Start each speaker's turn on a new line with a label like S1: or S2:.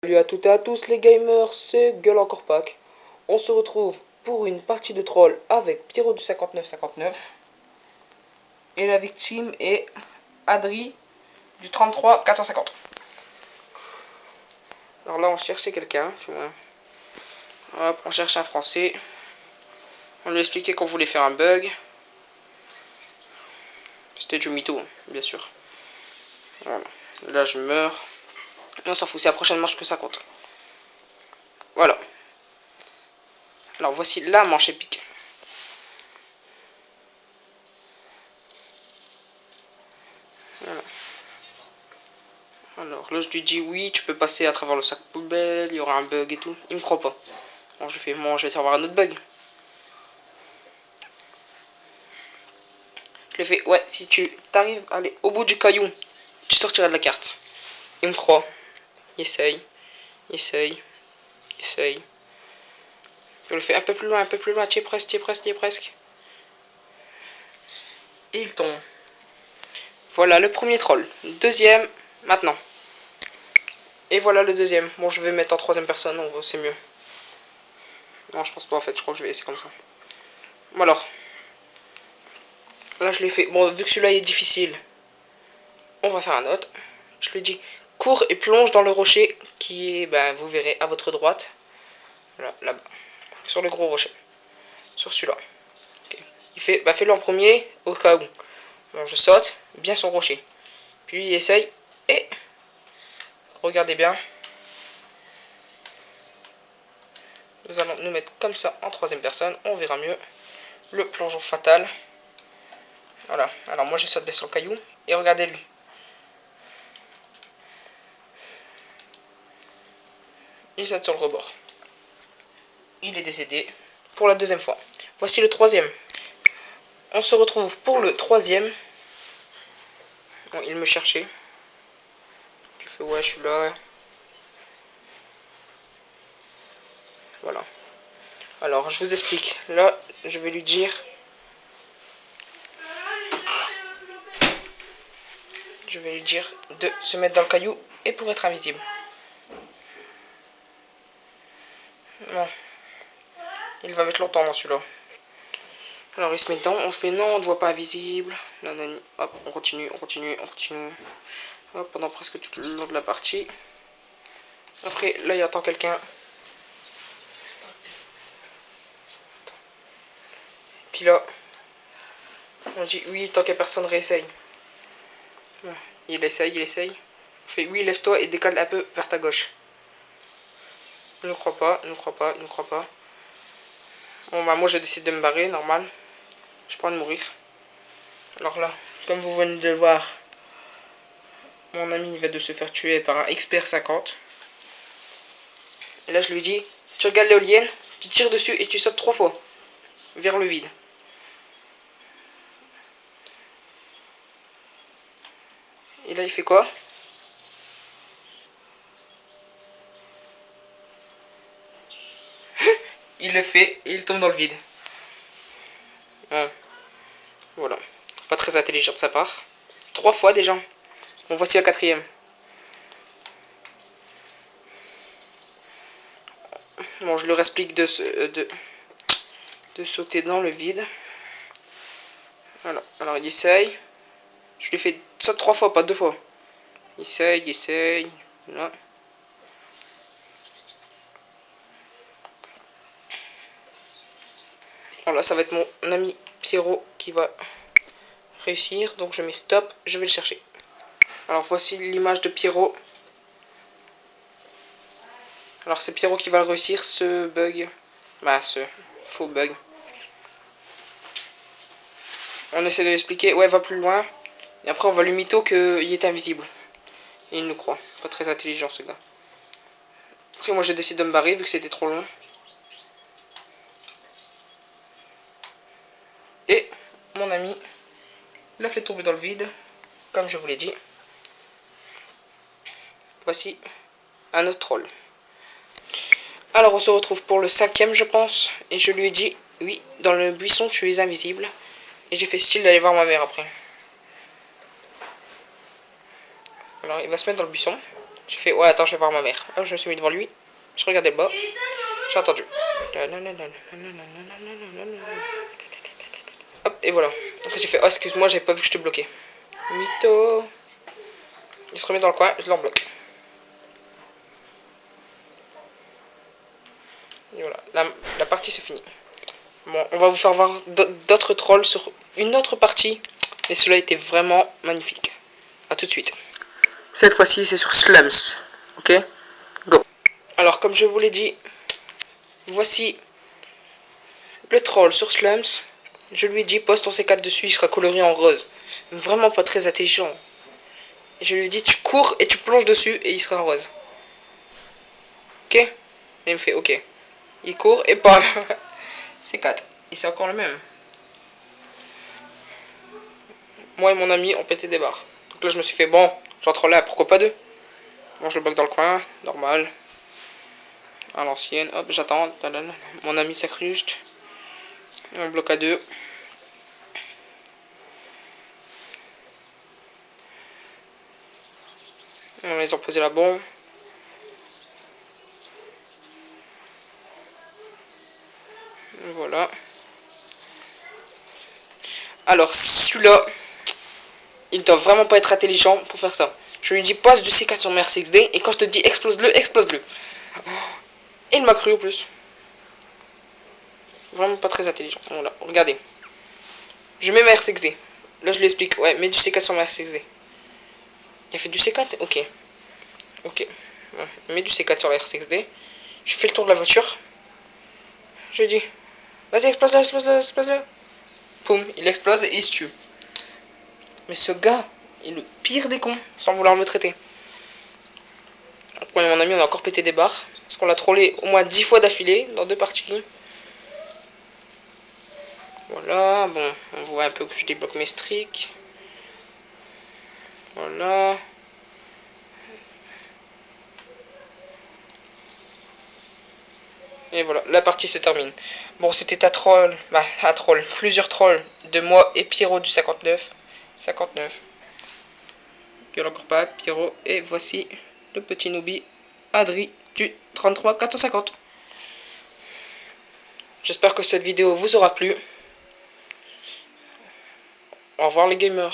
S1: Salut à toutes et à tous les gamers, c'est Gueule encore Pack. On se retrouve pour une partie de troll avec Pyro du 5959. Et la victime est Adri du 33 450. Alors là on cherchait quelqu'un, tu vois. Hop, on cherche un français. On lui a expliqué qu'on voulait faire un bug. C'était du mytho, bien sûr. Voilà. Là je meurs. On s'en fout, c'est la prochaine manche que ça compte. Voilà. Alors voici la manche épique. Voilà. Alors là je lui dis oui, tu peux passer à travers le sac poubelle, il y aura un bug et tout. Il me croit pas. Bon, je fais bon, je vais savoir un autre bug. Je lui fais ouais, si tu t'arrives à aller au bout du caillou, tu sortiras de la carte. Il me croit. Il essaye, il essaye, il essaye. Je le fais un peu plus loin, tu es presque, tu es presque, tu es presque. Et il tombe. Voilà le premier troll. Deuxième, maintenant. Et voilà le deuxième. Bon, je vais mettre en troisième personne, c'est mieux. Non, je pense pas en fait, je crois que je vais essayer comme ça. Bon alors. Là, je l'ai fait. Bon, vu que celui-là est difficile, on va faire un autre. Je lui dis, cours et plonge dans le rocher qui est, ben, vous verrez, à votre droite. Voilà, là-bas. Sur le gros rocher. Sur celui-là. Okay. Il fait, bah fais-le en premier, au cas où. Bon, je saute, bien son rocher. Puis il essaye, et regardez bien. Nous allons nous mettre comme ça en troisième personne, on verra mieux. Le plongeon fatal. Voilà, alors moi je saute bien sur le caillou, et regardez lui. Il saute sur le rebord. Il est décédé pour la deuxième fois. Voici le troisième. On se retrouve pour le troisième. Bon, il me cherchait. Je fais ouais, je suis là. Voilà. Alors, je vous explique. Là, je vais lui dire. Je vais lui dire de se mettre dans le caillou et pour être invisible. Non. Il va mettre longtemps dans celui-là. Alors il se met dedans, on fait non, on ne voit pas invisible. Nanani. Hop, on continue, on continue, on continue. Hop, pendant presque tout le long de la partie. Après, là il attend quelqu'un. Puis là, on dit oui, tant que personne réessaye. Il essaye, il essaye. On fait oui, lève-toi et décale un peu vers ta gauche. Il ne croit pas, il ne croit pas, il ne croit pas. Bon bah moi je décide de me barrer, normal. Je prends de mourir. Alors là, comme vous venez de le voir, mon ami va de se faire tuer par un expert 50. Et là je lui dis, tu regardes l'éolienne, tu tires dessus et tu sautes 3 fois vers le vide. Et là il fait quoi? Il le fait et il tombe dans le vide. Bon, voilà. Pas très intelligent de sa part. 3 fois déjà. Bon, voici la quatrième. Bon, je leur explique de sauter dans le vide. Voilà. Alors il essaye. Je lui fais ça 3 fois, pas 2 fois. Il essaye, il essaye. Voilà. Voilà, ça va être mon ami Pierrot qui va réussir. Donc je mets stop, je vais le chercher. Alors voici l'image de Pierrot. Alors c'est Pierrot qui va le réussir, ce bug. Bah, ce faux bug. On essaie de l'expliquer. Ouais, va plus loin. Et après, on va lui mytho qu'il est invisible. Et il nous croit. Pas très intelligent, ce gars. Après, moi, je décide de me barrer vu que c'était trop long. Et mon ami l'a fait tomber dans le vide. Comme je vous l'ai dit. Voici un autre troll. Alors, on se retrouve pour le cinquième, je pense. Et je lui ai dit, oui, dans le buisson, tu es invisible. Et j'ai fait style d'aller voir ma mère après. Alors, il va se mettre dans le buisson. J'ai fait, ouais, attends, je vais voir ma mère. Hop, je me suis mis devant lui. Je regardais le bas. J'ai entendu. Hop, et voilà. Après, j'ai fait, oh, excuse-moi, j'ai pas vu que je te bloquais. Mytho. Il se remet dans le coin, je l'embloque. Et voilà, la partie c'est fini. Bon, on va vous faire voir d'autres trolls sur une autre partie. Et cela était vraiment magnifique. A tout de suite. Cette fois-ci, c'est sur Slums. Ok? Go. Alors, comme je vous l'ai dit, voici le troll sur Slums. Je lui ai dit, poste ton C4 dessus, il sera coloré en rose. Vraiment pas très intelligent. Et je lui ai dit, tu cours et tu plonges dessus et il sera rose. Ok? Et il me fait, ok. Il court et bam. C4. Et c'est encore le même. Moi et mon ami, on pétait des barres. Donc là, je me suis fait, bon, j'entre là, pourquoi pas deux? Bon, je le bloque dans le coin, normal. À l'ancienne, hop, j'attends. Mon ami s'incruste. On bloque à deux. On les a posé la bombe. Voilà. Alors, celui-là, il doit vraiment pas être intelligent pour faire ça. Je lui dis passe du C4 sur ma RCXD et quand je te dis explose-le, explose-le. Et il m'a cru en plus. Vraiment pas très intelligent. Voilà, regardez. Je mets ma RCXD. Là, je lui explique. Ouais, mets du C4 sur ma RCXD. Il a fait du C4? Ok. Ok. Ouais, mets du C4 sur la RCXD. Je fais le tour de la voiture. Je lui dis vas-y, explose-le, explose-le, explose-le. Poum, il explose et il se tue. Mais ce gars est le pire des cons, sans vouloir le traiter. Moi et mon ami, on a encore pété des barres. Parce qu'on l'a trollé au moins 10 fois d'affilée dans deux parties. Voilà, bon, on voit un peu que je débloque mes streaks. Voilà. Et voilà, la partie se termine. Bon, c'était plusieurs trolls de moi et Pierrot du 59. 59. Il n'y encore pas, Pierrot. Et voici le petit noobie Adri du 33 450. J'espère que cette vidéo vous aura plu. Au revoir les gamers.